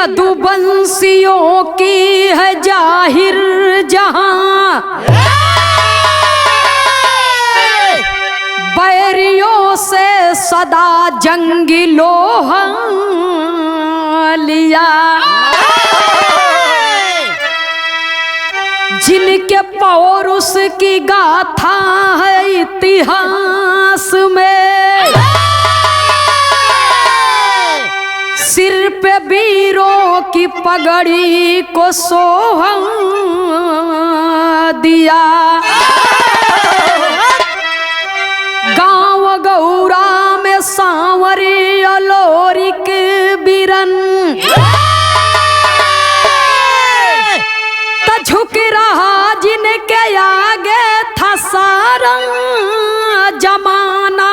यदुवंशियों की है जाहिर जहां, बैरियों से सदा जंगी लोहा लिया, जिनके पौरुष की गाथा है इतिहास में, सिर पे वीरों की पगड़ी को सोहा दिया। गांव गौरा में सांवरी अलोरिक बिरन, तो झुक रहा जिनके आगे था सारा जमाना।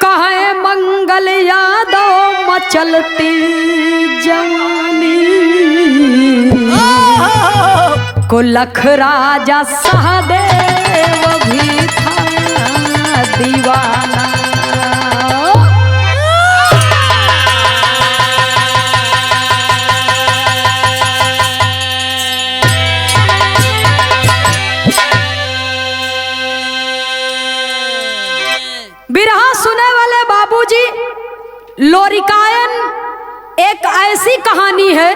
कहे मंगल यादव मचलती जवानी को, लख राजा सहदेव भी था दीवाना। बिरहा सुने वाले बाबूजी, लोरिकायन एक ऐसी कहानी है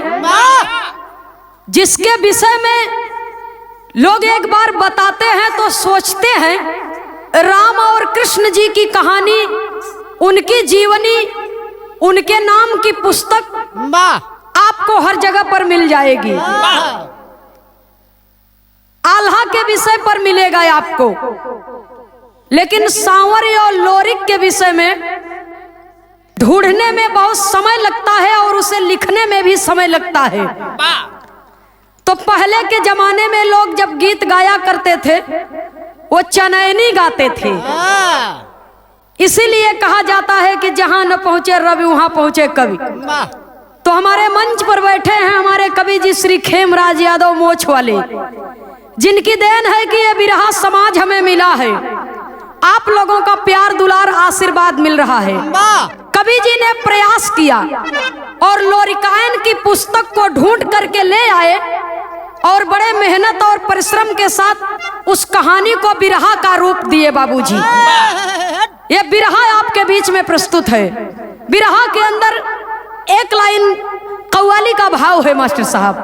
जिसके विषय में लोग एक बार बताते हैं तो सोचते हैं राम और कृष्ण जी की कहानी, उनकी जीवनी, उनके नाम की पुस्तक आपको हर जगह पर मिल जाएगी। आल्हा के विषय पर मिलेगा आपको, लेकिन सांवरी और लोरिक के विषय में ढूंढने में बहुत समय लगता है और उसे लिखने में भी समय लगता है। तो पहले के जमाने में लोग जब गीत गाया करते थे वो चनैनी गाते थे, इसीलिए कहा जाता है कि जहां न पहुंचे रवि वहां पहुंचे कवि। तो हमारे मंच पर बैठे हैं हमारे कवि जी श्री खेमराज यादव मोछ वाले, जिनकी देन है कि ये बिरहा समाज हमें मिला है। आप लोगों का प्यार दुलार आशीर्वाद मिल रहा है। कवि जी ने प्रयास किया और लोरिकायन की पुस्तक को ढूंढ करके ले आए और बड़े मेहनत और परिश्रम के साथ उस कहानी को बिरहा का रूप दिए बाबूजी। ये बिरहा आपके बीच में प्रस्तुत है। बिरहा के अंदर एक लाइन कव्वाली का भाव है मास्टर साहब।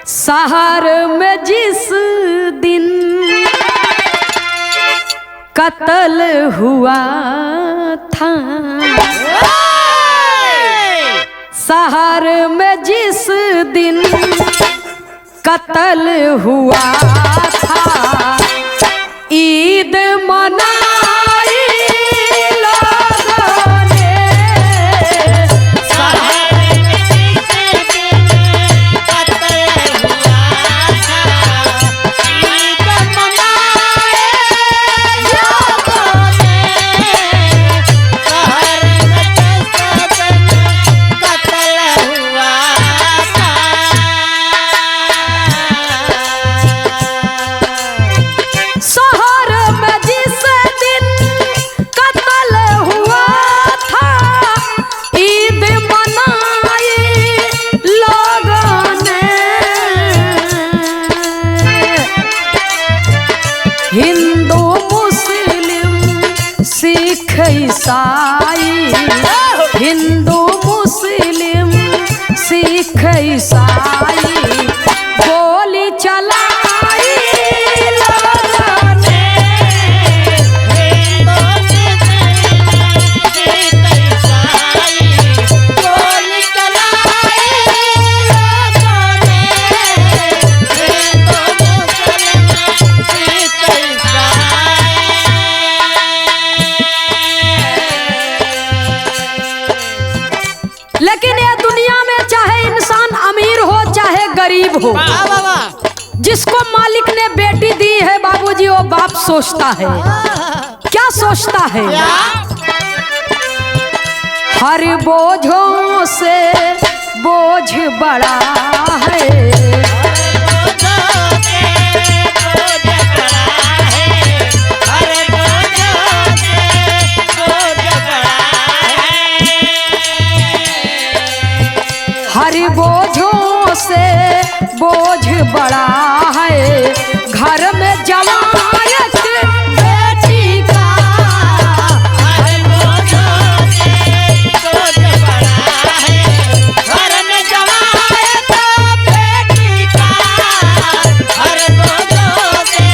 शहर में जिस दिन कत्ल हुआ था, शहर में जिस दिन कत्ल हुआ था, ईद मनाई लोगों ने, हिंदू मुस्लिम सिख ईसाई, हिंदू मुस्लिम सिख ईसाई, गोली चलाई लोगों ने, हिंदू मुस्लिम सिख ईसाई, गोली चलाई लोगों ने, हिंदू मुस्लिम सिख लेकिन ये दुनिया में चाहे इंसान अमीर हो चाहे गरीब हो, जिसको मालिक ने बेटी दी है बाबूजी वो बाप सोचता है। क्या सोचता है? हर बोझों से बोझ बड़ा है, हर बोझों से बोझ बड़ा है, घर में जवायत बेटी का, हर बोझों से बोझ बड़ा है, घर में जवायत बेटी का, हर बोझों से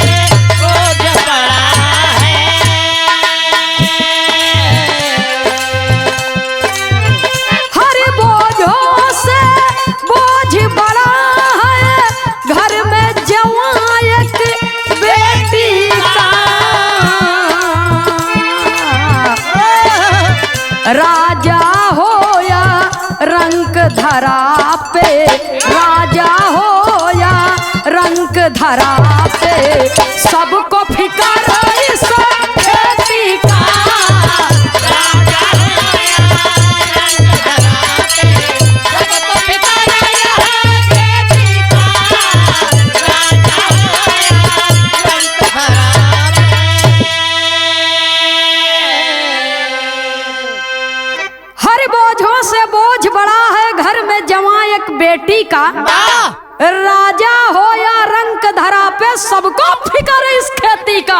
बोझ बड़ा है। हर बोझों से बोझ बड़ा है, घर में जवायत बेटी का, राजा हो या रंग धरा पे, राजा हो या रंग धरा पे, सबको फिकर इस खेती का, राजा होया रंग धराते, सबको फिकर यहाँ बेटी का, राजा होया रंग धराते। हर बोझों से बोझ बड़ा है, घर में जवां एक बेटी का, राजा हो या रंक धरा पे, सबको फिकर इस खेती का।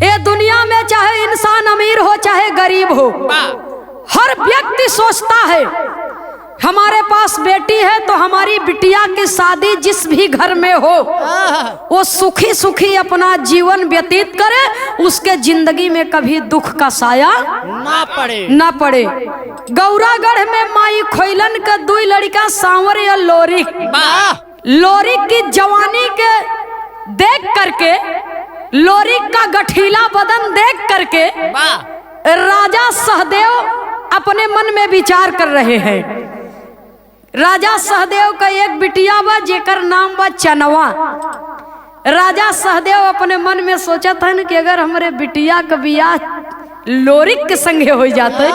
ये दुनिया में चाहे इंसान अमीर हो चाहे गरीब हो, हर व्यक्ति सोचता है हमारे पास बेटी है तो हमारी बिटिया की शादी जिस भी घर में हो वो सुखी सुखी अपना जीवन व्यतीत करे, उसके जिंदगी में कभी दुख का साया ना पड़े। गौरागढ़ में माई खोइलन का दुई लड़का सांवर या लोरी, लोरी की जवानी के देख करके, लोरी का गठीला बदन देख करके राजा सहदेव अपने मन में विचार कर रहे हैं। राजा सहदेव का एक बिटिया बा जेकर नाम बा चनवा। राजा सहदेव अपने मन में सोचा था कि अगर हमारे बिटिया का बियाह लोरिक के संगे हो जाते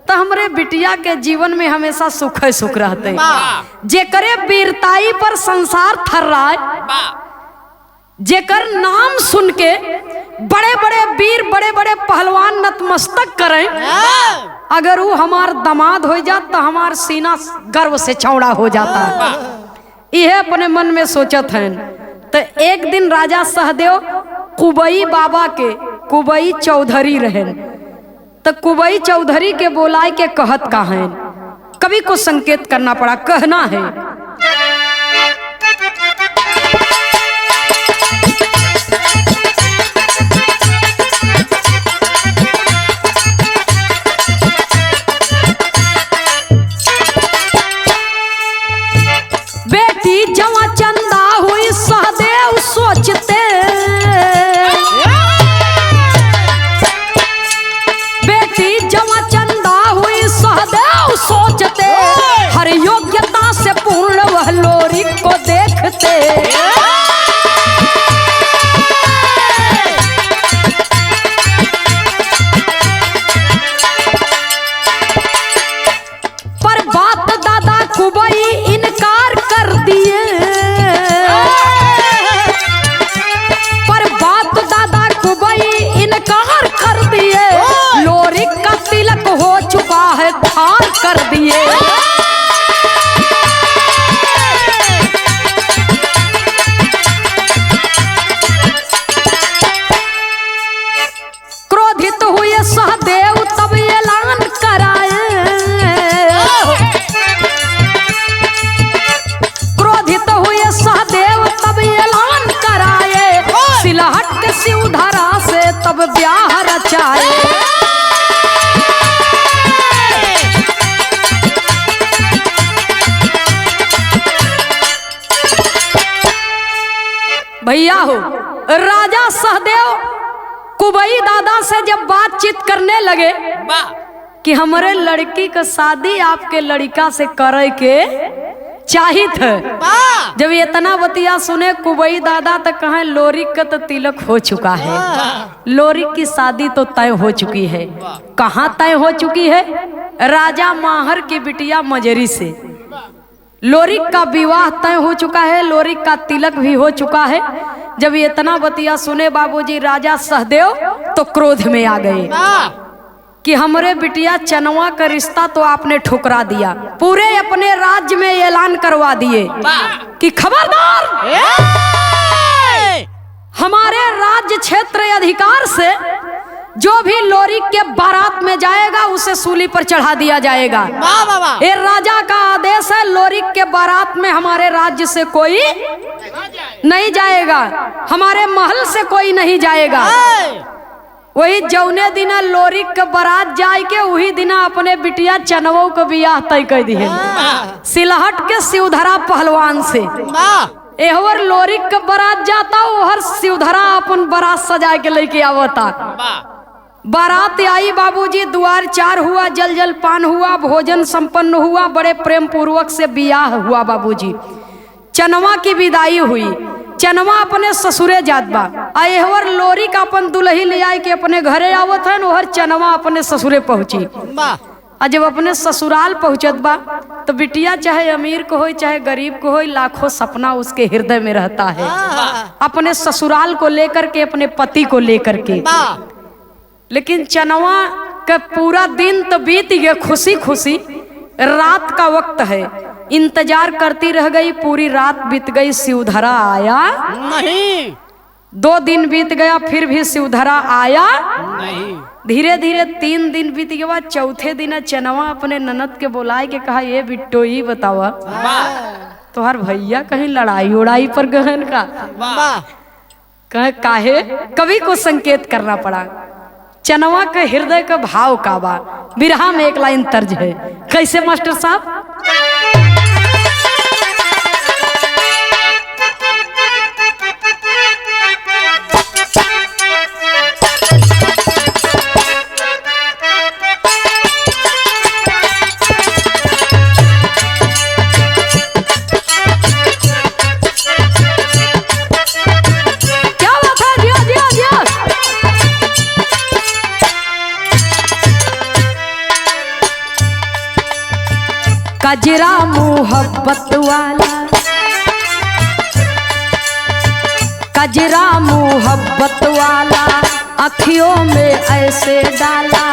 तो हमारे बिटिया के जीवन में हमेशा सुख सुख रहते। जेकरे वीरताई पर संसार थर्राए, जेकर नाम सुन के बड़े बड़े वीर बड़े बड़े पहलवान नतमस्तक करें, अगर वो हमार दामाद हो जात तो हमार सीना गर्व से चौड़ा हो जाता है। यह अपने मन में सोचत हैं। तो एक दिन राजा सहदेव कुबई बाबा के, कुबई चौधरी रहे, तो कुबई चौधरी के बोलाए के कहत का है, कवि को संकेत करना पड़ा, कहना है बेटी जवा चंदा हुई सहदेव सोचते, बेटी जवा चंदा हुई सहदेव सोचते, हर योग्यता से पूर्ण वह लोरी को देखते। पर बात दादा कुबई इनकार कर दिए, पर बात दादा कुबई इनकार कर दिए, लोरी का तिलक हो चुका है खार कर दिए। क्रोधित हुए सहदेव तब ऐलान कराए, क्रोधित हुए सहदेव तब ऐलान कराए, सिलहट के शिवधरा से तब ब्याह रचाए। भैया हो, राजा सहदेव कुबई दादा से जब बातचीत करने लगे कि हमारे लड़की का शादी आपके लड़का से करे के चाहित है। जब इतना बतिया सुने कुबई दादा तो कहें लोरिक का तो तिलक हो चुका है, लोरिक की शादी तो तय हो चुकी है। कहाँ तय हो चुकी है? राजा माहर की बिटिया मजरी से लोरिक का विवाह तय हो चुका है, लोरिक का तिलक भी हो चुका है। जब इतना बतिया सुने बाबूजी राजा सहदेव तो क्रोध में आ गए कि हमरे बिटिया चनवा का रिश्ता तो आपने ठुकरा दिया। पूरे अपने राज्य में ऐलान करवा दिए कि खबरदार, हमारे राज्य क्षेत्र अधिकार से जो भी लोरिक के बारात में जाएगा उसे सूली पर चढ़ा दिया जाएगा। ये राजा का आदेश है, लोरिक के बारात में हमारे राज्य से कोई नहीं जाएगा, हमारे महल से कोई नहीं जाएगा। वही जौने दिना लोरिक के बारात जाए के वही दिना अपने बिटिया चनवो को बियाह तय कर दिए सिलहट के शिवधरा पहलवान से। एहवर लोरिक के बारात जाता ओहर शिवधरा अपन बारात सजा के लेके आवता। बारात आई बाबूजी, द्वार चार हुआ, जल जल पान हुआ, भोजन संपन्न हुआ, बड़े प्रेम पूर्वक से बियाह हुआ बाबूजी। चनवा की विदाई हुई, चनवा अपने ससुरे जात बा। एहवर लोरिक अपन दुल्ही ले आए के अपने घरे आवत है, ओहर चनवा अपने ससुरे पहुंची। और जब अपने ससुराल पहुंचत बा तो बिटिया चाहे अमीर को हो चाहे गरीब को हो, लाखों सपना उसके हृदय में रहता है अपने ससुराल को लेकर के, अपने पति को लेकर के। लेकिन चनवा का पूरा दिन तो बीत गया खुशी खुशी, रात का वक्त है, इंतजार करती रह गई, पूरी रात बीत गई, शिवधरा आया नहीं। 2 दिन बीत गया फिर भी शिवधरा आया नहीं। धीरे धीरे 3 दिन बीत गया, चौथे दिन चनवा अपने ननद के बुलाए के कहा, ये बिट्टो ही बतावा तुम्हार भैया कहीं लड़ाई उड़ाई पर गहन का? कहे काहे? कवि को संकेत करना पड़ा। चनवा के हृदय का भाव का बा। बिरहा में एक लाइन तर्ज है, कैसे मास्टर साहब? कजरा मोहब्बत वाला, कजरा मोहब्बत वाला अखियों में ऐसे डाला,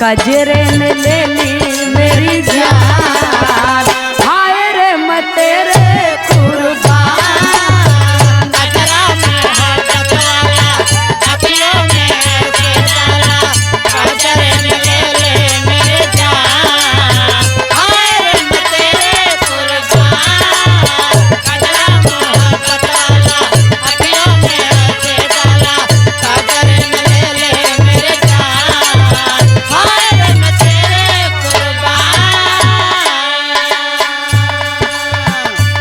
कजरे ने ले ली मेरी जान, हाय रे मैं तेरे कुर्बान। कजरा मोहब्बत वाला अखियों में ऐसे डाला, कजरे ने ले ली मेरी जान, हाय रे मैं तेरे कुर्बान। कजरा मोहब्बत वाला अखियों में ऐसे डाला, कजरे ने ले ली मेरी जान, हाय रे मैं तेरे कुर्बान।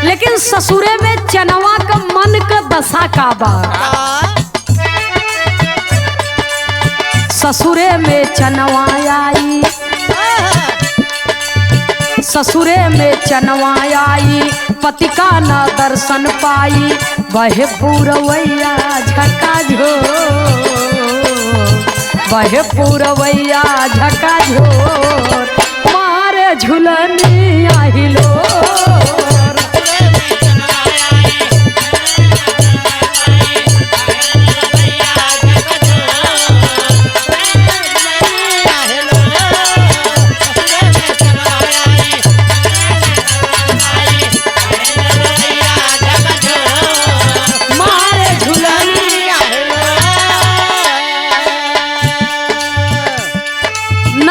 लेकिन ससुरे में चनवा का मन का दशा का बा। ससुरे में चनवा आई, ससुरे में चनवा आई, पति का न दर्शन पाई, बहे पूरवैया झकाझोर, बहे पूरवैया झकाझोर, मारे झुलनी आहिलो।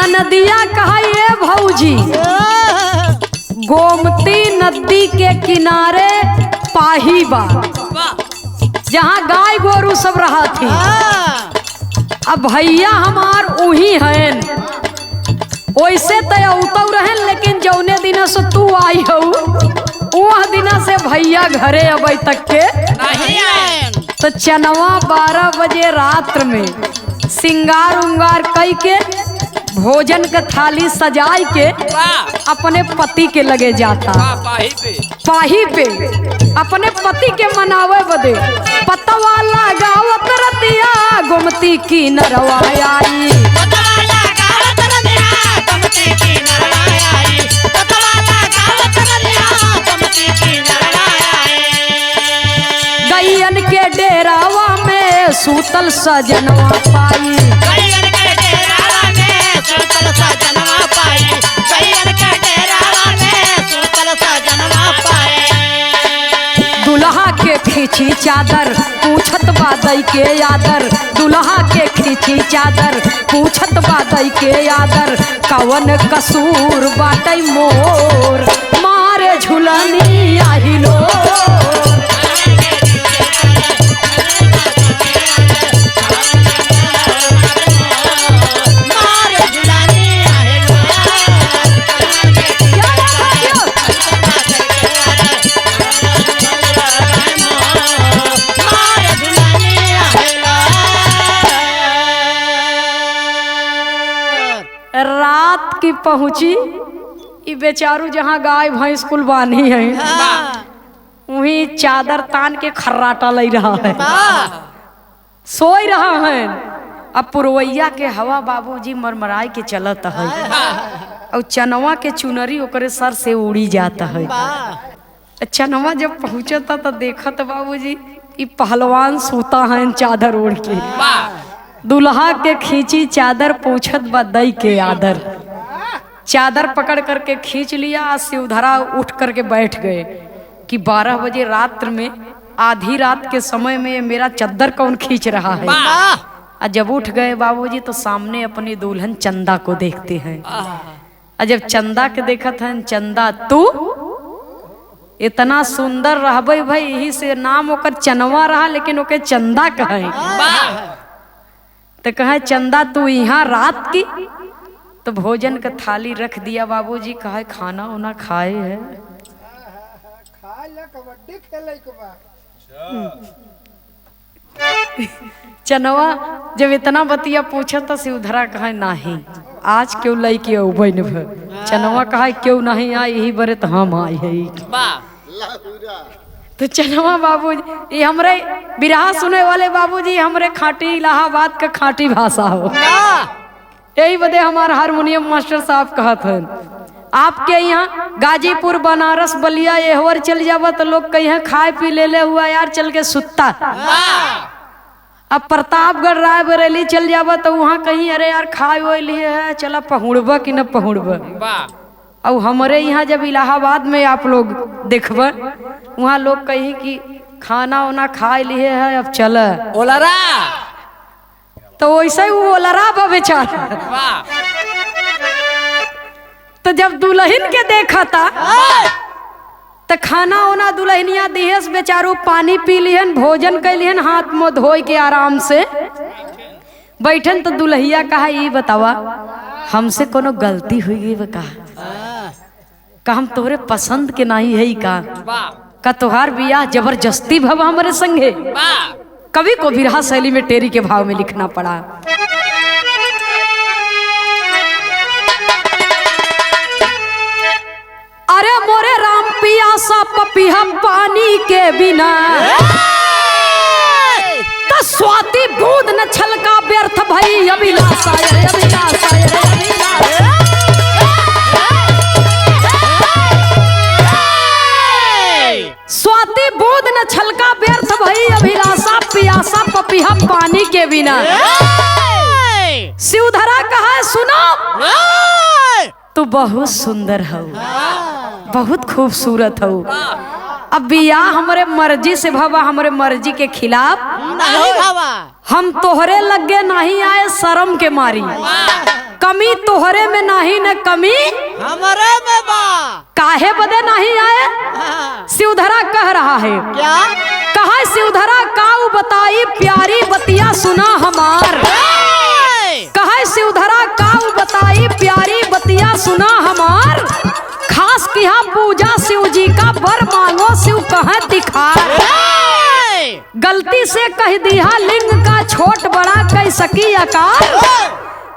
नदिया कहा ये भौजी, गोमती नदी के किनारे पाहीबा, जहाँ गाय गोरू सब रहा थी। अब भैया हमार उही हैं, वैसे तय उतव रहें, लेकिन जौने दिन से तू आई हो वह दिन से भैया घरे अब तक के नहीं आए। तो चनवा 12 बजे रात में सिंगार उंगार कई के भोजन का थाली सजाए के वाह अपने पति के लगे जाता, वाह पाही पे पाही पे अपने पति के मनावे बदे पतवा लगावत रतिया गोमती की नरवा आई। पतवाला गावत रतिया गोमती की नरवा आई। पतवाला गावत रतिया गोमती की नरवा आई। गैयन के डेरावा में सूतल सजनवा पाई। गैयन के डेरावा में सूतल सजनवा पाई। गैयन के डेरावा में सूतल सजनवा पाई। दुल्हा के खींची चादर पूछत बादई के आदर। दुल्हा के खींची चादर पूछत बादई के आदर। कवन कसूर बाटई मोर मारे झुलनी आहिलो। रात की पहुंची ई बेचारू जहाँ गाय भैंस कुल बानी है वही चादर तान के खर्राटा ले रहा है, सोई रहा है। अब पुरवैया के हवा बाबूजी मरमराई के चलत है और चनवा के चुनरी ओकरे सर से उड़ी जाता है। चनवा जब पहुंचता तो देखत बाबूजी ई पहलवान सूता है चादर ओढ़ के। दुल्हा के खींची चादर पूछत बदई के आदर। चादर पकड़ करके खींच लिया। शिवधरा उठ करके बैठ गए कि 12 बजे रात्र में आधी रात के समय में मेरा चद्दर कौन खींच रहा है। और जब उठ गए बाबूजी तो सामने अपनी दुल्हन चंदा को देखते हैं। और जब चंदा के देखत हैं, चंदा तू इतना सुंदर रहबे भाई, यही से नाम ओकर चनवा रहा लेकिन ओके चंदा कहे। तो कहे चंदा तू यहाँ रात की। तो भोजन का थाली रख दिया बाबूजी। कहे खाना उना खाए है। चनवा जब इतना बतिया पूछा तो शिवधरा कहे नहीं आज क्यों लई के उबन भ। चनवा कहे क्यों नहीं आई, यही बरे तो हम आई है। तो चनवा बाबूजी ये हमरे बिरहा सुने वाले बाबूजी हमरे खाटी इलाहाबाद का खाटी भाषा हो। यही बदे हमारा हारमोनियम मास्टर साहब कहत हैं आपके यहाँ गाजीपुर बनारस बलिया एहवर चल जावा तो लोग कहीं खाए पी ले हुआ यार चल के सुत्ता। अब प्रतापगढ़ रायबरेली चल जावा तो वहाँ कहीं अरे यार खाए वो लिए है चला पहुड़बा कि न पहुड़बा। और हमारे यहाँ जब इलाहाबाद में आप लोग देखब वहाँ लोग कहीं कि खाना वाना खा लिए है अब चल ओलरा। तो वैसे ही वो ओलरा बा बेचारा। तो जब दुल्हन के देखा था तो खाना वाना दुल्हनिया दिहेस बेचारू पानी पी लिहन भोजन कैलिहन हाथ मुँह धोई के आराम से बैठन। तो दुल्हिया कहा ये बतावा हमसे कोनो गलती हुई गई बा का हम तोरे पसंद के नहीं है का तोहार बियाह जबरदस्ती भव हमारे संगे। कवि को बिरहा शैली में टेरी के भाव में लिखना पड़ा। अरे मोरे राम पियासा पपिया पानी के बिना तो स्वाति बूंद न छलका व्यर्थ भई अभिलाषा अभिलाषा अभिलाषा। स्वाति बूंद न छलका व्यर्थ भई अभिलाषा पियासा पपिया पानी के बिना। शिवधरा कहा सुनो तू बहुत सुंदर हो बहुत खूबसूरत हो। अब बियाह हमारे मर्जी से भवा हमारे मर्जी के खिलाफ नहीं भावा। हम तोहरे लगे नहीं आए शर्म के मारी। कमी तोहरे में नहीं न कमी हमारे में बा। काहे बदे नहीं आए। शिवधरा कह रहा है क्या कहा शिवधरा काऊ बताई प्यारी बतिया सुना हमार। कहा शिवधरा काऊ बताई प्यारी बतिया सुना हमार। खास किया पूजा शिव जी का वर मांगो शिव कहे दिखा। गलती से कह दिया लिंग का छोट बड़ा कह सकी आकार।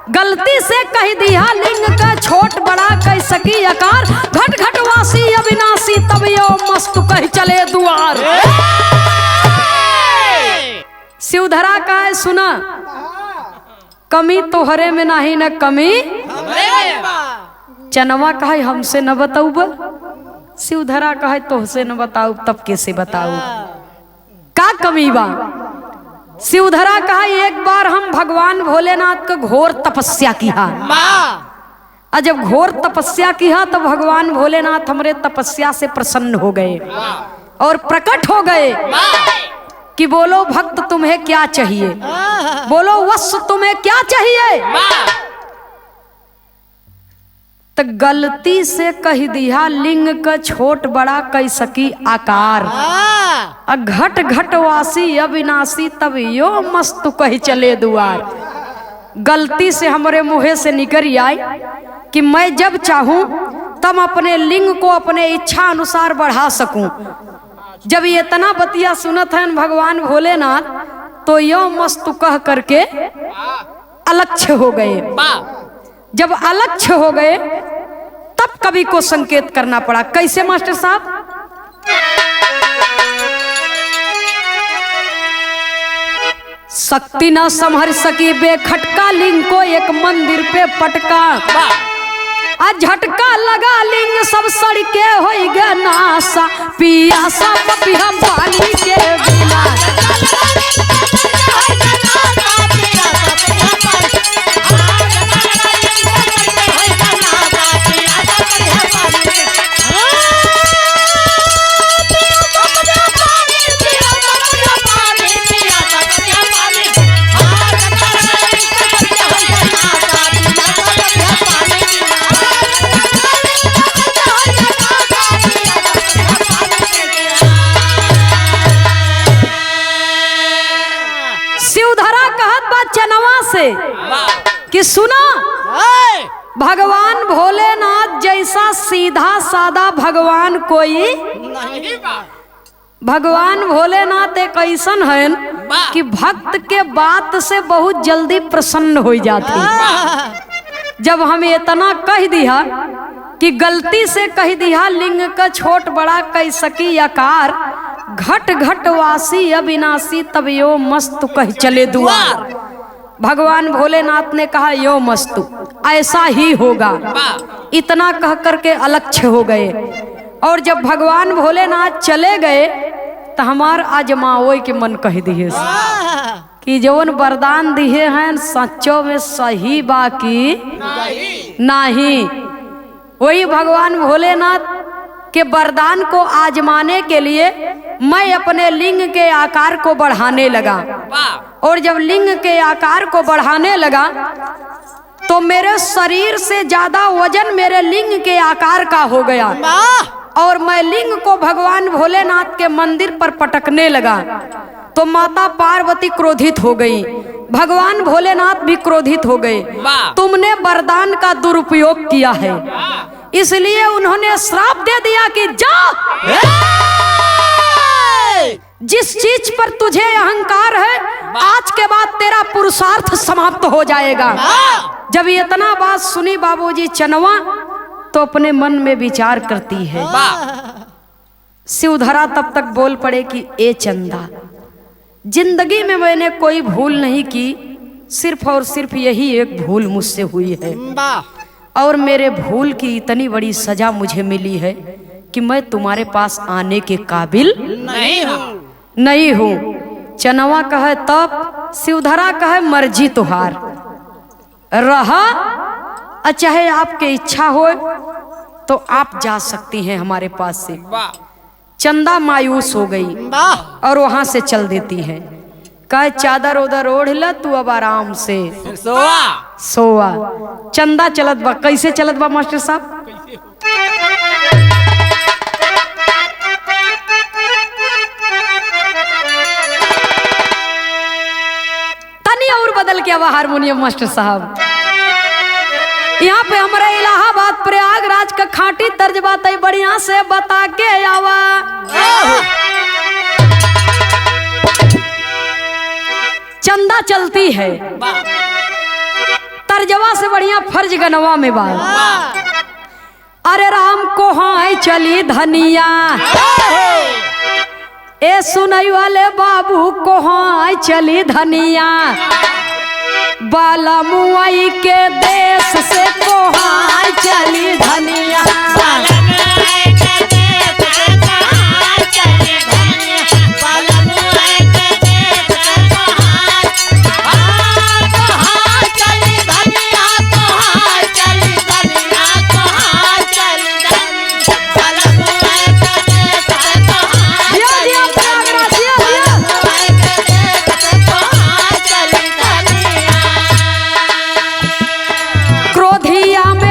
गलती से कह दिया लिंग का छोट बड़ा कह सकी आकार, घट घट वासी अविनाशी तब यो मस्त कह चले दुआर। शिवधरा का है सुना, कमी तोहरे में नाही न कमी चनवा का है हमसे न बताऊ बा, शिवधरा का है तोहसे न बताऊ तब कैसे बताऊ का कमी बा। शिवधरा कहा एक बार हम भगवान भोलेनाथ का घोर तपस्या किया, और जब घोर तपस्या किया तो भगवान भोलेनाथ हमारे तपस्या से प्रसन्न हो गए और प्रकट हो गए कि बोलो भक्त तुम्हें क्या चाहिए, बोलो वत्स तुम्हें क्या चाहिए। तो गलती से कह दिया लिंग का छोट बड़ा कह सकी आकार, घट घट वासी अविनाशी तब यो मस्त कह चले दुआर। गलती से हमारे मुँह से निकल आए कि मैं जब चाहूं तब अपने लिंग को अपने इच्छा अनुसार बढ़ा सकूं। जब ये इतना बतिया सुनत है भगवान भोलेनाथ तो यो मस्त कह करके अलक्ष्य हो गए। जब अलक्ष्य हो गए तब कवि को संकेत करना पड़ा। कैसे मास्टर साहब? शक्ति न संभर सकी बेखटका लिंग को एक मंदिर पे पटका, आ झटका लगा लिंग सब सड़के होई गे नासा, पियासा पपिया पानी के बिना। कि सुना भगवान भोलेनाथ जैसा सीधा सादा भगवान कोई नहीं। भगवान भोलेनाथ एक ऐसन है कि भक्त के बात से बहुत जल्दी प्रसन्न हो जाते। जब हमें इतना कह दिया कि गलती से कह दिया लिंग का छोट बड़ा कह सकी आकार, घट घट वासी अविनाशी तब यो मस्त कह चले दुआर। भगवान भोलेनाथ ने कहा यो मस्तु ऐसा ही होगा। इतना कह करके अलक्ष्य हो गए। और जब भगवान भोलेनाथ चले गए तो हमार आजमाओ के मन कह दिए कि जौन वरदान दिए हैं सच्चों में सही बाकी नहीं। वही भगवान भोलेनाथ के वरदान को आजमाने के लिए मैं अपने लिंग के आकार को बढ़ाने लगा। और जब लिंग के आकार को बढ़ाने लगा तो मेरे शरीर से ज्यादा वजन मेरे लिंग के आकार का हो गया। और मैं लिंग को भगवान भोलेनाथ के मंदिर पर पटकने लगा तो माता पार्वती क्रोधित हो गई, भगवान भोलेनाथ भी क्रोधित हो गए। तुमने वरदान का दुरुपयोग किया है, इसलिए उन्होंने श्राप दे दिया कि जा जिस चीज पर तुझे अहंकार है आज के बाद तेरा पुरुषार्थ समाप्त हो जाएगा। जब इतना बात सुनी बाबूजी चनवा तो अपने मन में विचार करती है। शिवधरा तब तक बोल पड़े कि ए चंदा, जिंदगी में मैंने कोई भूल नहीं की, सिर्फ और सिर्फ यही एक भूल मुझसे हुई है। और मेरे भूल की इतनी बड़ी सजा मुझे मिली है कि मैं तुम्हारे पास आने के काबिल नहीं हूँ। चनवा कहे तब, शिवधरा कहे मर्जी तुहार रहा, चाहे आपके इच्छा हो तो आप जा सकती हैं हमारे पास से। चंदा मायूस हो गई और वहां से चल देती है। कहे चादर उधर ओढ़ ल, तू अब आराम से सोआ। चंदा चलत बा। कैसे चलत बा मास्टर साहब? तनी और बदल के आवा हारमोनियम मास्टर साहब। यहाँ पे हमारे इलाहाबाद प्रयागराज का खाटी तर्ज बात है, बढ़िया से बता के आवा। चंदा चलती है, तर्जवा से बढ़िया फर्ज गनवा में बा। अरे राम को हाय चली धनिया, ए सुनई वाले बाबू को हाय चली धनिया, बाला मुआई के देश से को हाय चली धनिया।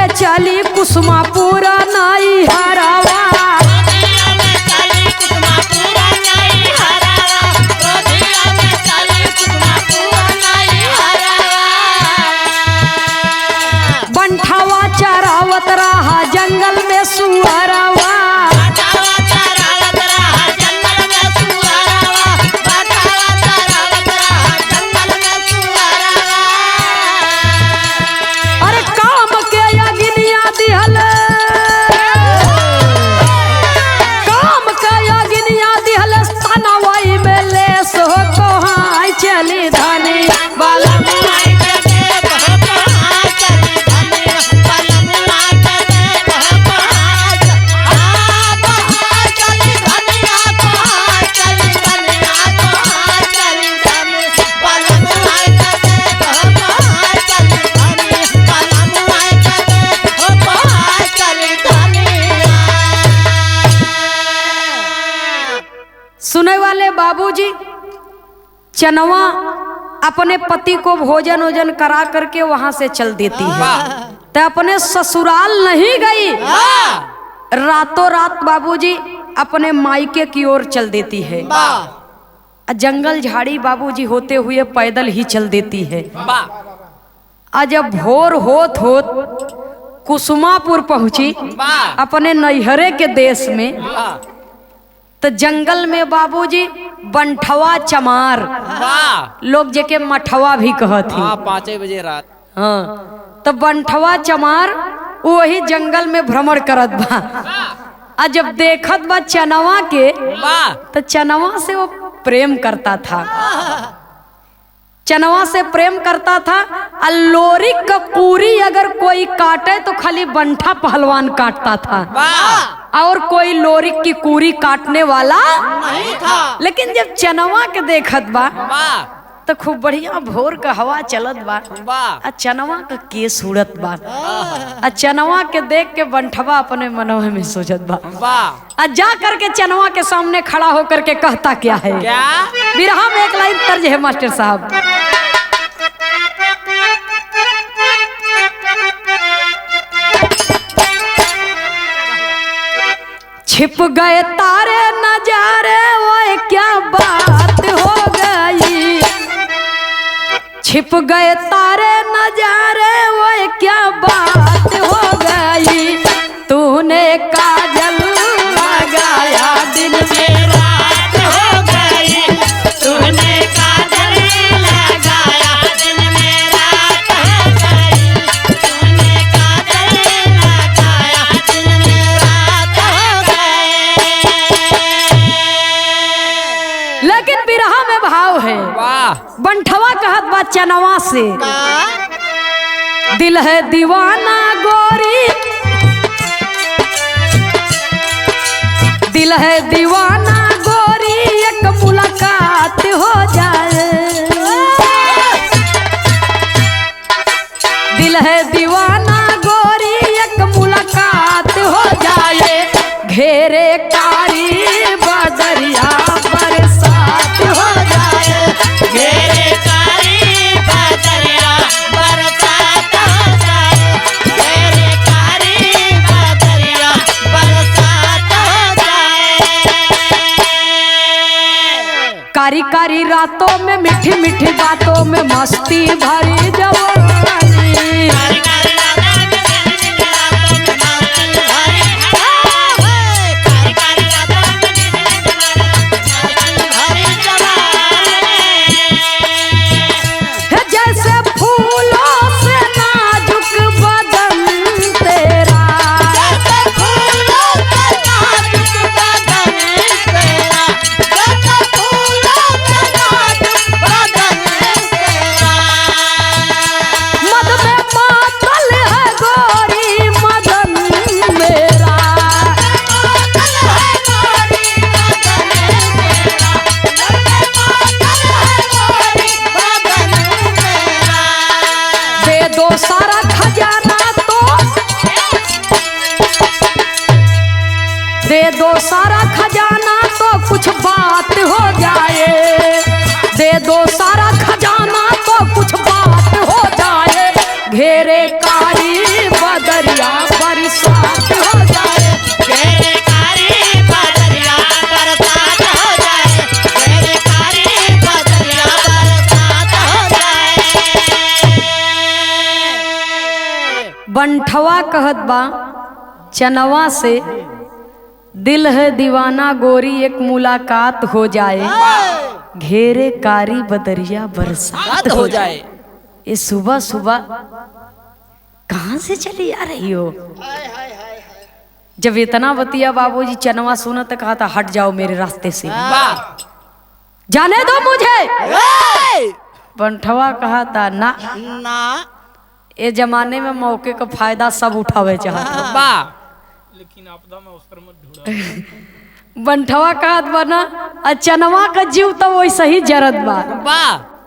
चली कुसुमापुर नाई हरावा, बंठावा चरावत रहा जंगल में सुअरवा, सुने वाले बाबूजी चनवा अपने पति को भोजन वोजन करा करके वहां से चल देती है, तो अपने ससुराल नहीं गई, रातों रात बाबूजी अपने मायके की ओर चल देती है। जंगल झाड़ी बाबूजी होते हुए पैदल ही चल देती है। आज जब भोर होत होत कुसुमापुर पहुंची अपने नैहरे के देश में, तो जंगल में बाबूजी बंठवा चमार, लोग जेके मठवा भी कहत ही, 5 बजे रात, हाँ, तो बंठवा चमार वही जंगल में भ्रमण करत बा। आ जब देखत बा चनवा के, तो चनवा से वो प्रेम करता था, चनवा से प्रेम करता था। लोरी का पूरी अगर कोई काटे तो खाली बंठा पहलवान काटता था, और कोई लोरी की कूरी काटने वाला नहीं था। लेकिन जब चनवा के देखत बा तो खूब बढ़िया भोर का हवा चलत बा, चनवा का केस उड़त बा, चनवा के देख के बंठवा अपने मनोह में सोचत बा। जा करके चनवा के सामने खड़ा होकर के कहता क्या है, क्या बिरहा में एक लाइन तर्ज है मास्टर साहब। छिप गए तारे नजारे वो क्या बात हो गई, छिप गए तारे नजारे वो क्या बात हो गई, तूने काजल लगाया दिन में रात हो गई, तूने काजल लगाया दिन में रात हो गई, तूने काजल लगाया दिन में रात हो गई। लेकिन बिरहा में भाव है, बंठवा कहत बा चनवा से, दिल है दीवाना गोरी, दिल है दीवाना गोरी, एक मुलाकात हो जाए, दिल है दीवाना गोरी, एक मुलाकात हो जाए, घेरे कारी बदरिया बरसात हो जाए, घेरे कारी बदरिया बरसात हो जाए, घेरे कारी बदरिया बरसात हो जाए। कारी कारी रातों में मीठी मीठी बातों में मस्ती भरी जवानी, जैसे फूलों से ना बंठवा कहत बा चनवा से, दिल है दीवाना गोरी एक मुलाकात हो जाए, घेरे कारी बदरिया बरसात हो जाए। ये सुबह सुबह कहाँ से चली आ रही हो? जब इतना बतिया बाबूजी चनवा सुना तो कहा था हट जाओ मेरे रास्ते से, जाने दो मुझे। बंठवा कहा था ना ना, ये जमाने में मौके का फायदा सब उठावे चाहता, लेकिन आपदा में अवसर मत ढूंढा। बंठवा कहत बना चनवा का जीव तो वैसे ही जरत बा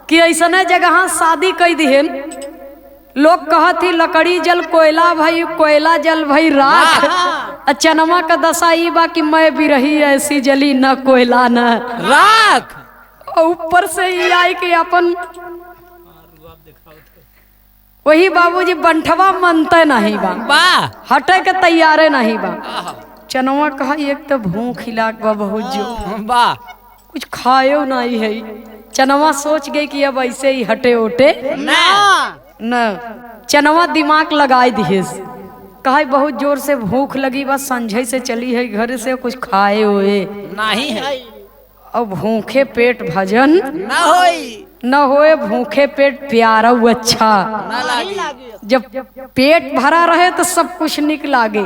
कि ऐसा जगह शादी कई दिहन, लोग कहत ही लकड़ी जल कोयला भाई, कोयला जल भाई राख। चनवा का दशा ई बा कि मैं भी रही ऐसी जली न कोयला न राख। और ऊपर से ही आई कि अपन वही बाबूजी बंठवा मनते नहीं बा, हटे के तैयारे नहीं बा। चनवा कहा एक तो भूख हिलाक बा बहुत जो, कुछ खायो नहीं है। चनवा सोच गई कि अब ऐसे ही हटे ओटे न। चनवा दिमाग लगाई दिए, कहा बहुत जोर से भूख लगी, बस संझे से चली है घर से, कुछ खाए हुए नहीं है। और भूखे पेट भजन न होए, भूखे पेट प्यारा अच्छा। जब पेट भरा रहे तो सब कुछ निक लागे,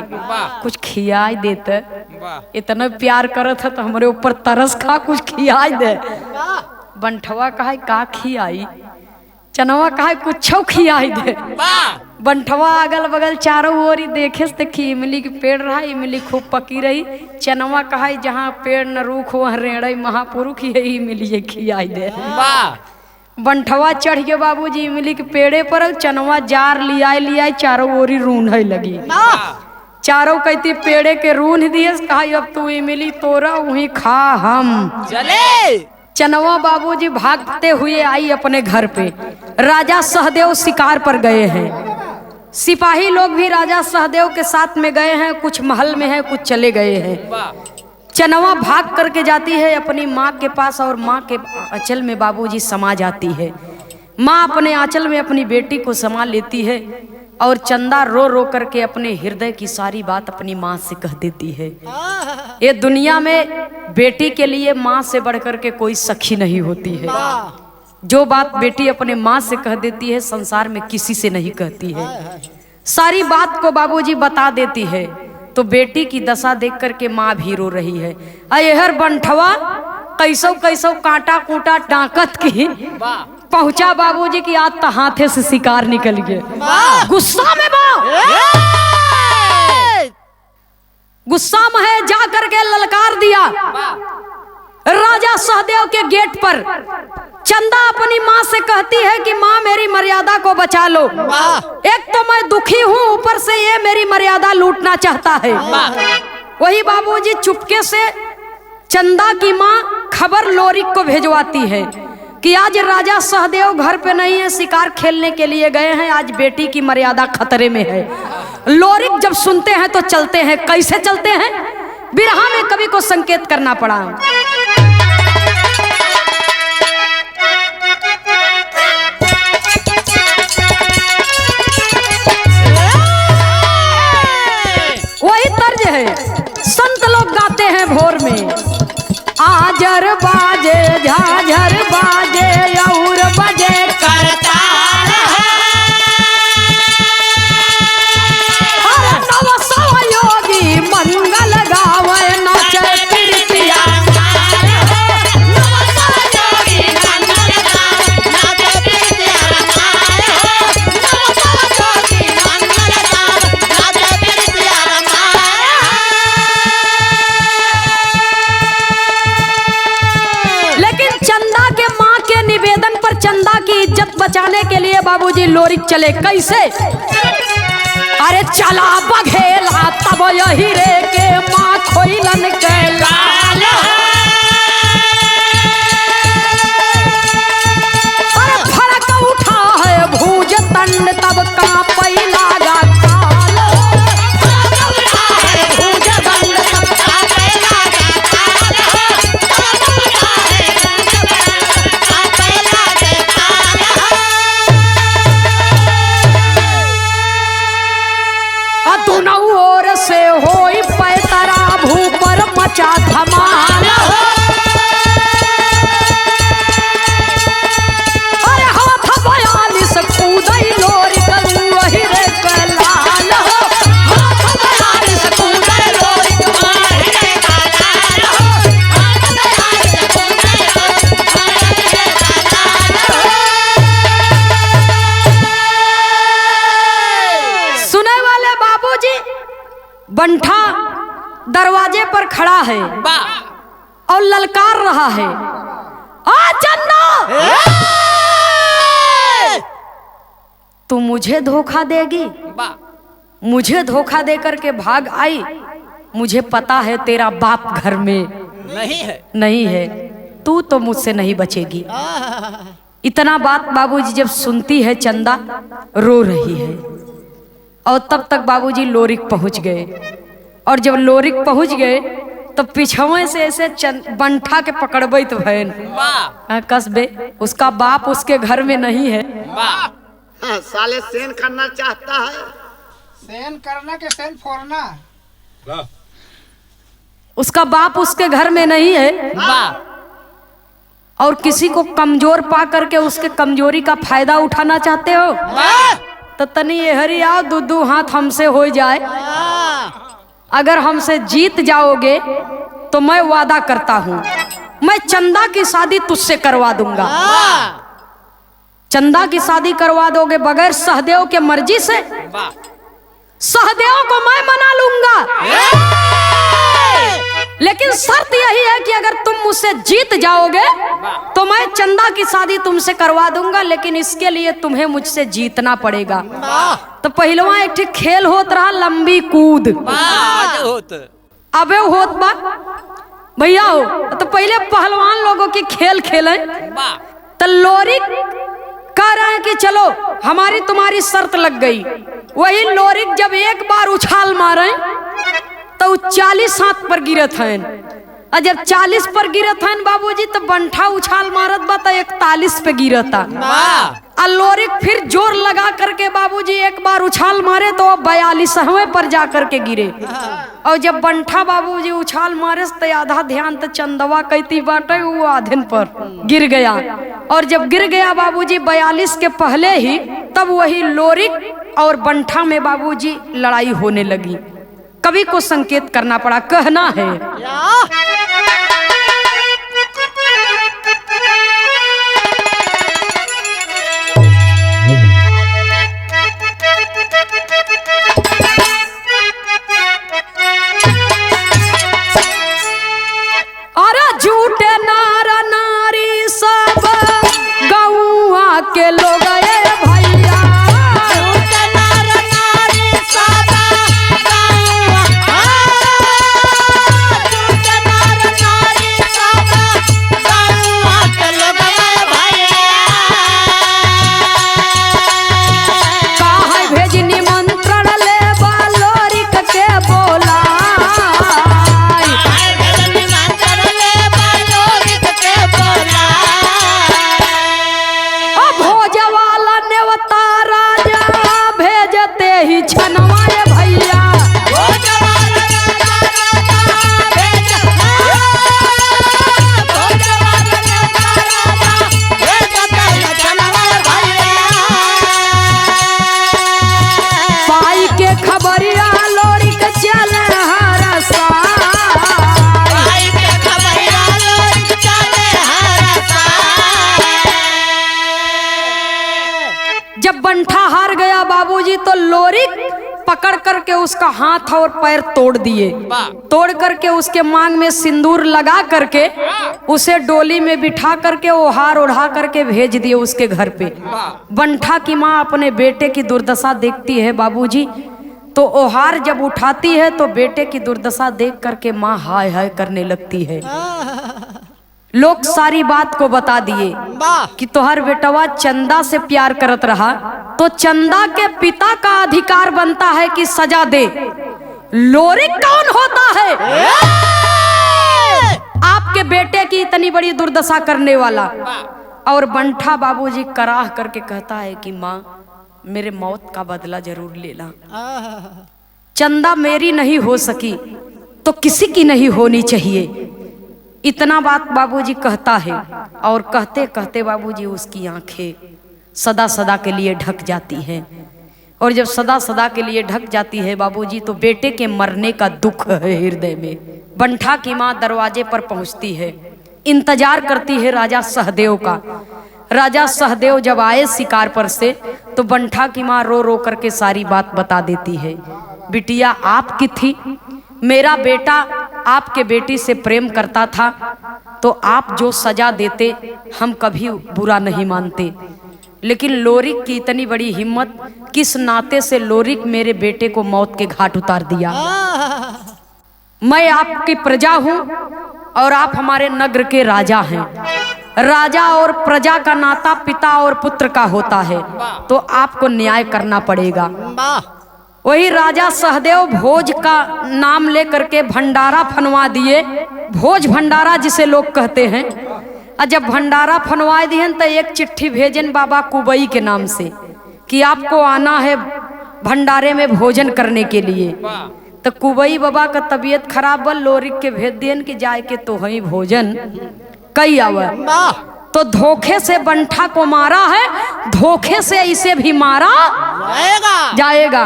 कुछ खियाई देते। इतना प्यार करत है तो हमारे ऊपर तरस खा, कुछ खियाई दे। बंठवा कहा का खियाई? चनवा कहा कुछ खियाई दे। बंठवा अगल बगल चारों ओर देखे से देखी इमली के पेड़ रहा, इमली खूब पकी रही। चनवा कहा जहाँ पेड़ न रूख वहाँ रेड़ई महापुरुष ही इमली खियाई दे। बंठवा चढ़ के बाबूजी इमली के पेड़े पर, चनवा जार लियाई चारों ओरी रूंढे लगी। चारों कहती पेड़े के रूंढ दिए, कहा अब तू इमली तोरा वही खा हम चले। चनवा बाबूजी भागते हुए आई अपने घर पे। राजा सहदेव शिकार पर गए हैं, सिपाही लोग भी राजा सहदेव के साथ में गए हैं, कुछ महल में है, कुछ चले गए हैं। चनवा भाग करके जाती है अपनी माँ के पास और माँ के आंचल में बाबूजी समा जाती है। माँ अपने आंचल में अपनी बेटी को समा लेती है और चंदा रो रो करके अपने हृदय की सारी बात अपनी माँ से कह देती है। ये दुनिया में बेटी के लिए माँ से बढ़कर के कोई सखी नहीं होती है। जो बात बेटी अपने माँ से कह देती है संसार में किसी से नहीं कहती है। सारी बात को बाबूजी बता देती है। तो बेटी की दशा देख करके माँ भी रो रही है। अयहर बंठवा कैसो कैसो कांटा कूटा डाकत की पहुंचा बाबूजी की आज तो हाथे से शिकार निकल गया। गुस्सा में गुस्सा में है, जा करके ललकार दिया राजा सहदेव के गेट पर। चंदा अपनी माँ से कहती है कि माँ मेरी मर्यादा को बचा लो, एक तो मैं दुखी हूँ ऊपर से ये मेरी मर्यादा लूटना चाहता है। वही बाबूजी चुपके से चंदा की माँ खबर लोरिक को भेजवाती है कि आज राजा सहदेव घर पे नहीं है, शिकार खेलने के लिए गए हैं, आज बेटी की मर्यादा खतरे में है। लोरिक जब सुनते हैं तो चलते हैं। कैसे चलते हैं? बिरहा में कवि को संकेत करना पड़ा। वही तर्ज है, संत लोग गाते हैं भोर में, आजर बाजे झाझर बाजे और बजे करताल है। अरे नव सव योगी मंगल गावे नाचे प्रीतिया। चंदा की इज्जत बचाने के लिए बाबूजी लोरिक चले। कैसे? अरे चला बघेला तब यही रे के माँ खोइलन के लाल। अरे फड़क उठा है भूज तंड तब कांपै लागा काल। भूज तंड तब कांपै लागा खड़ा है और ललकार रहा है, आ चंदा तू मुझे धोखा देगी? मुझे धोखा दे करके भाग आई? मुझे पता है तेरा बाप घर में नहीं है, तू तो मुझसे नहीं बचेगी। इतना बात बाबूजी जब सुनती है चंदा रो रही है। और तब तक बाबूजी लोरिक पहुंच गए। और जब लोरिक पहुंच गए तो पिछवे से ऐसे बंठा के पकड़बे तो भैन कसबे उसका बाप उसके घर में नहीं है। हाँ, साले सेन करना चाहता है। सेन करना के सेन फोड़ना। उसका बाप उसके घर में नहीं है और किसी को कमजोर पा करके उसके कमजोरी का फायदा उठाना चाहते हो तो तनी ये हरी आओ, दूधू हाथ हमसे हो जाए। अगर हमसे जीत जाओगे तो मैं वादा करता हूं मैं चंदा की शादी तुझसे करवा दूंगा। चंदा की शादी करवा दोगे बगैर सहदेव के मर्जी से? सहदेव को मैं मना लूंगा, लेकिन शर्त यही है कि अगर तुम मुझसे जीत जाओगे तो मैं चंदा की शादी तुमसे करवा दूंगा, लेकिन इसके लिए तुम्हें मुझसे जीतना पड़ेगा। तो पहलवा एक ठीक खेल होत रहा लंबी कूद। अबे होत बा भैया हो तो पहले पहलवान लोगों की खेल खेले। तो लोरिक कह रहे हैं कि चलो हमारी तुम्हारी शर्त लग गई। वही लोरिक जब एक बार उछाल मारे तो 40 हाथ पर गिरत हैं। और जब 40 पर गिरत हैं बाबूजी तो बंठा उछाल मारत बा तो 41 पे गिरता। और लोरिक फिर जोर लगा करके बाबूजी एक बार उछाल मारे तो 42वें पर जा करके गिरे। और जब बंठा बाबूजी उछाल मारे तो आधा ध्यान तो चंदवा कहती बाटे वो आधे पर गिर गया। और जब गिर गया बाबूजी 42 के पहले ही तब वही लोरिक और बंठा में बाबूजी लड़ाई होने लगी। कवि को संकेत करना पड़ा, कहना है अरे झूठे नारा नारी सब गौआ के लोग तो लोरिक पकड़ करके उसका हाथ और पैर तोड़ दिए। तोड़ करके उसके मांग में सिंदूर लगा करके उसे डोली में बिठा करके वो हार उड़ा करके भेज दिए उसके घर पे। बंठा की माँ अपने बेटे की दुर्दशा देखती है बाबूजी, तो ओहार जब उठाती है तो बेटे की दुर्दशा देख करके माँ हाय हाय करने लगती है। लोग सारी बात को बता दिए कि तोहर बेटवा चंदा से प्यार करत रहा तो चंदा के पिता का अधिकार बनता है कि सजा दे। लोरिक कौन होता है आपके बेटे की इतनी बड़ी दुर्दशा करने वाला? और बंठा बाबूजी कराह करके कहता है कि माँ मेरे मौत का बदला जरूर लेना। चंदा मेरी नहीं हो सकी तो किसी की नहीं होनी चाहिए। इतना बात बाबूजी कहता है और कहते कहते बाबूजी उसकी आंखें सदा सदा के लिए ढक जाती हैं। और जब सदा सदा के लिए ढक जाती है बाबूजी तो बेटे के मरने का दुख है हृदय में। बंठा की माँ दरवाजे पर पहुंचती है, इंतजार करती है राजा सहदेव का। राजा सहदेव जब आए शिकार पर से तो बंठा की माँ रो रो करके सारी बात बता देती है। बिटिया आपकी थी, मेरा बेटा आपके बेटी से प्रेम करता था तो आप जो सजा देते हम कभी बुरा नहीं मानते, लेकिन लोरिक की इतनी बड़ी हिम्मत, किस नाते से लोरिक मेरे बेटे को मौत के घाट उतार दिया। मैं आपकी प्रजा हूं और आप हमारे नगर के राजा हैं। राजा और प्रजा का नाता पिता और पुत्र का होता है, तो आपको न्याय करना पड़ेगा। वही राजा सहदेव भोज का नाम लेकर के भंडारा फनवा दिए, भोज भंडारा जिसे लोग कहते हैं। और जब भंडारा फनवा दिए तो एक चिट्ठी भेजन बाबा कुबई के नाम से कि आपको आना है भंडारे में भोजन करने के लिए। तो कुबई बाबा का तबीयत खराब बल, लोरिक के भेज दियन कि जाए के तो वही भोजन कई आवर। तो धोखे से बंठा को मारा है, धोखे से इसे भी मारा जाएगा।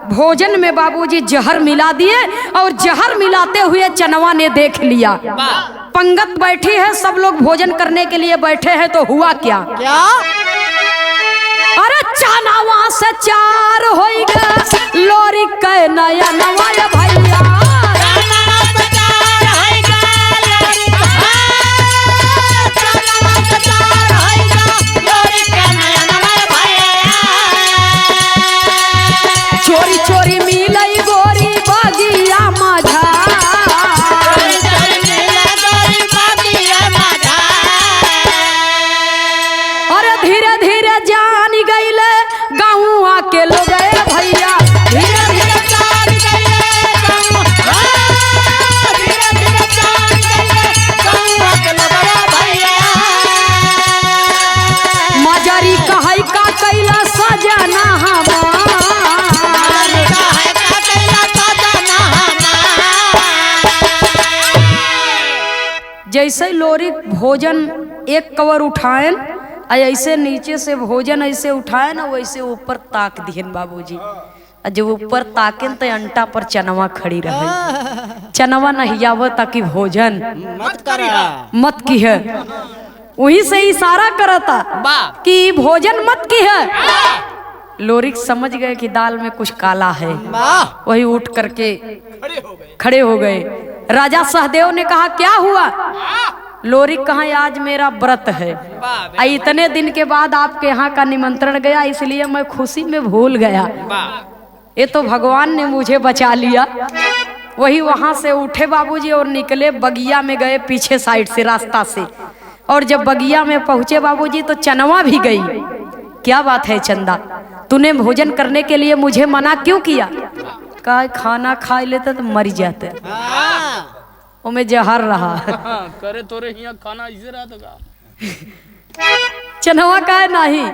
भोजन में बाबूजी जहर मिला दिए और जहर मिलाते हुए चनवा ने देख लिया। पंगत बैठी है, सब लोग भोजन करने के लिए बैठे हैं, तो हुआ क्या? अरे चनवा से चार होइगा लोरिक के नया नवा भैया। चोरी चोरी मिलई गोरी बगिया माझा। अरे धीरे धीरे जान गईले गाँव के लोग भैया, धीरे धीरे जान गईले मजारी कहई का कैला सजना हमार। जैसे लोरिक भोजन एक कवर उठाएन, ऐसे नीचे से भोजन ऐसे उठाए ना, वैसे ऊपर ताक दिहन बाबूजी। जब ऊपर ताकेन तो अंटा पर चनवा खड़ी रहे। चनवा नहीं आव ताकि भोजन मत की है, वही से इशारा करता कि भोजन मत की है। लोरिक समझ गए कि दाल में कुछ काला है, वही उठ करके खड़े हो गए। राजा सहदेव ने कहा क्या हुआ? लोरिक कहा आज मेरा व्रत है, इतने दिन के बाद आपके यहाँ का निमंत्रण गया, इसलिए मैं खुशी में भूल गया। ये तो भगवान ने मुझे बचा लिया। वही वहां से उठे बाबूजी और निकले, बगिया में गए पीछे साइड से रास्ता से। और जब बगिया में पहुंचे बाबूजी तो चनवा भी गई। क्या बात है चंदा, तूने भोजन करने के लिए मुझे मना क्यों किया? कहा खाना खा लेते तो मर जाते, में जहर रहा। करे तोरे हिया खाना इसे रहा तो चनवा का नहीं,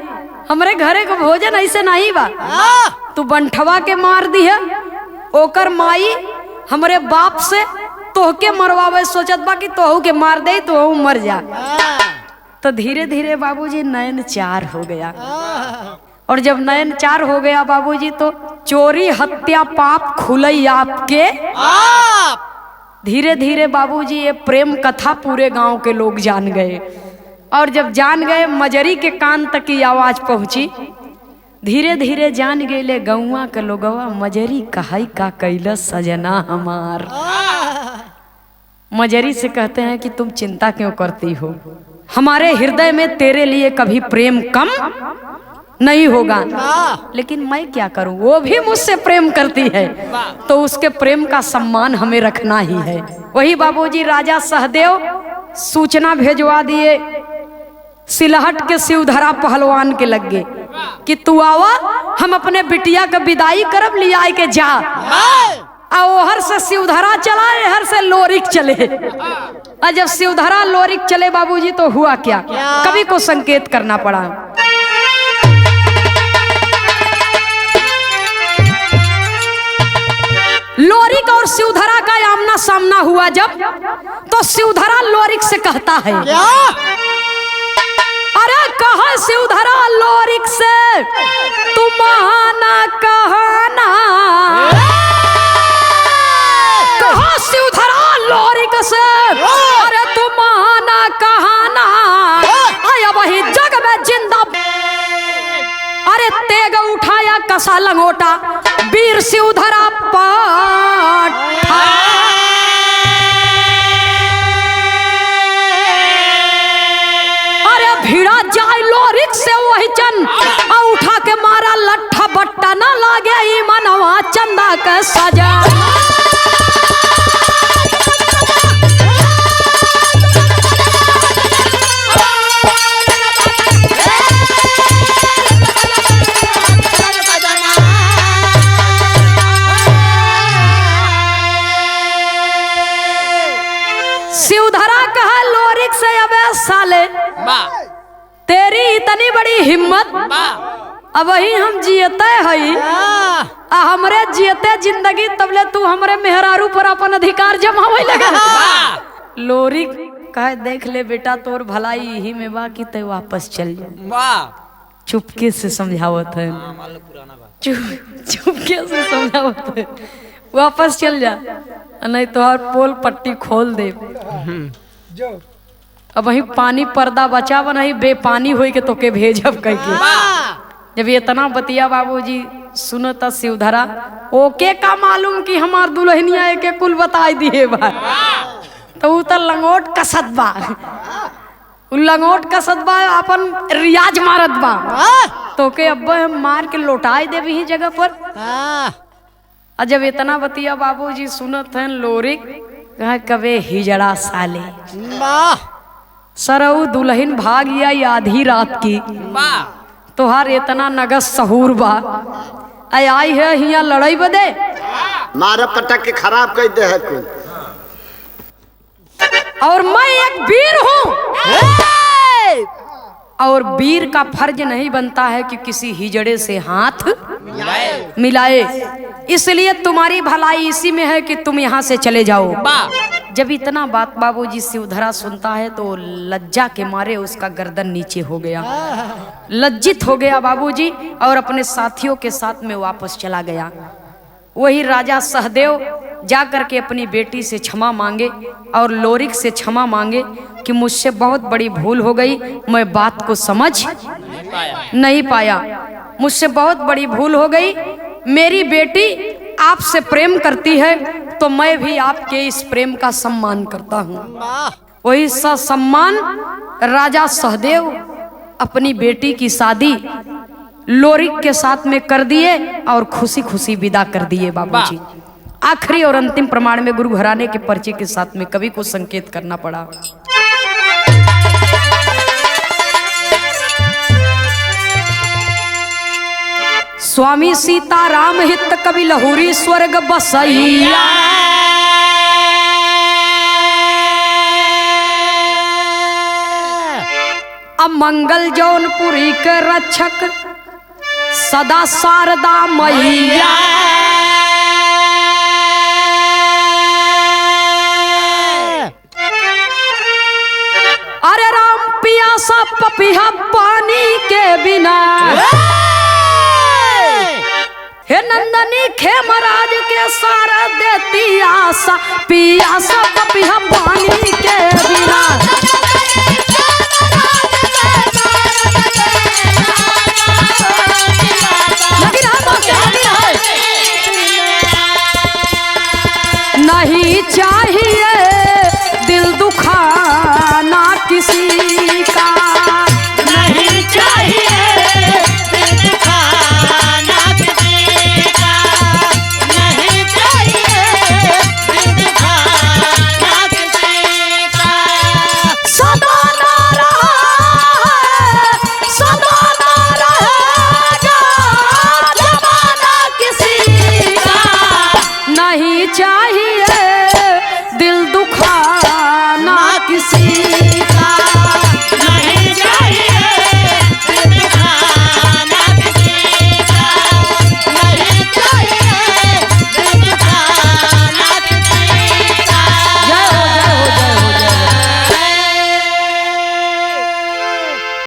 हमरे घरे को भोजन ऐसे नहीं बा। तू बंठवा के मार दी है, ओकर माई हमरे बाप से तोहके मरवावे सोचत बा कि तोहू के मार दे तो मर जा। तो धीरे धीरे बाबूजी नयन चार हो गया। और जब नयन चार हो गया बाबूजी तो चोरी हत्या पाप खुलई आपके। धीरे धीरे बाबूजी ये प्रेम कथा पूरे गांव के लोग जान गए। और जब जान गए, मजरी के कान तक की आवाज पहुंची। धीरे धीरे जान गए गौवा के लोगवा, मजरी कहाई का कैलस सजना हमार। मजरी से कहते हैं कि तुम चिंता क्यों करती हो, हमारे हृदय में तेरे लिए कभी प्रेम कम नहीं होगा। लेकिन मैं क्या करूं, वो भी मुझसे प्रेम करती है, तो उसके प्रेम का सम्मान हमें रखना ही है। वही बाबूजी राजा सहदेव सूचना भेजवा दिए सिलहट के शिवधरा पहलवान के लगे कि तू आवा, हम अपने बिटिया का विदाई करब, लिया के जा। ओहर से शिवधरा चला, हर से लोरिक चले। और जब शिवधरा लोरिक चले बाबूजी तो हुआ क्या? कवि को संकेत करना पड़ा। लोरिक और शिवधरा का आमना सामना हुआ जब, तो शिवधरा लोरिक से कहता है अरे कहा शिवधरा लोरिक से तुम आना कहना। कहा शिवधरा लोरिक से अरे तुम आना कहना। आया वही जग में जिंदा, अरे तेग उठाया कसा लंगोटा, वीर शिवधरा पाठ। भिड़ा जाए लोरिक से वही चन आ उठा के मारा लट्ठा बट्टा ना लागे ई मनवा चंदा के सजा। शिवधरा कहा लोरिक से अबे साले तेरी इतनी बड़ी हिम्मत, अब वही हम जियते हई आ हमरे जियते जिंदगी तबले तू हमरे मेहरारू पर अपन अधिकार जमावे लगा। लोरिक कहे देख ले बेटा तोर भलाई यही में बा कि ते वापस चल जा। चुपके से समझावत है, चुपके से समझावत है, वापस चल जा नहीं तो हर पोल पट्टी खोल दे। जो अब वही पानी पर्दा बचा नहीं बेपानी होई के तोके भेजब कह के। जब ये इतना बतिया बाबूजी सुनता शिवधरा ओके का मालूम कि हमार दुल्हनिया के कुल बताई दिए बा, तो उ तो लंगोट कसत बा, उ लंगोट कसत बा अपन रियाज मारत बा, तो के अब हम मार के लौटाई देवी ही जगह पर। और जब इतना बतिया बाबूजी सुनत हैं लोरिक कहा कबे हिजड़ा साले सरऊ दुल्हन भाग या आधी रात की तोहार इतना नगस सहूर बा आई है हिया लड़ाई बदे मारा पटक के खराब कर दे है कोई। और मैं एक वीर हूँ और वीर का फर्ज नहीं बनता है कि किसी हिजड़े से हाथ मिलाए, इसलिए तुम्हारी भलाई इसी में है कि तुम यहाँ से चले जाओ। जब इतना बात बाबूजी शिवधरा सुनता है तो लज्जा के मारे उसका गर्दन नीचे हो गया, लज्जित हो गया बाबूजी और अपने साथियों के साथ में वापस चला गया। वही राजा सहदेव जा करके अपनी बेटी से क्षमा मांगे और लोरिक से क्षमा मांगे कि मुझसे बहुत बड़ी भूल हो गई, मैं बात को समझ नहीं पाया, मुझसे बहुत बड़ी भूल हो गई। मेरी बेटी आपसे प्रेम करती है तो मैं भी आपके इस प्रेम का सम्मान करता हूँ। वही सम्मान राजा सहदेव अपनी बेटी की शादी लोरिक के साथ में कर दिए और खुशी खुशी विदा कर दिए बाबूजी। आखिरी और अंतिम प्रमाण में गुरु घराने के परिचय के साथ में कवि को संकेत करना पड़ा। स्वामी सीताराम हित कवि लहुरी स्वर्ग बसैया, अमंगल जौनपुरी के रक्षक सदा शारदा मैया। अरे राम पियासा पपिया पानी के बिना, हे नंदनी खेमराज के सारा देती आशा, पियासा पपिया पानी के बिना। नहीं चाहिए दिल दुखाना किसी का, नहीं चाहिए दिल दुखाना किसी का, नहीं चाहिए दिल दुखाना किसी का। सदा ना रहेगा जमाना किसी का, नहीं चाहिए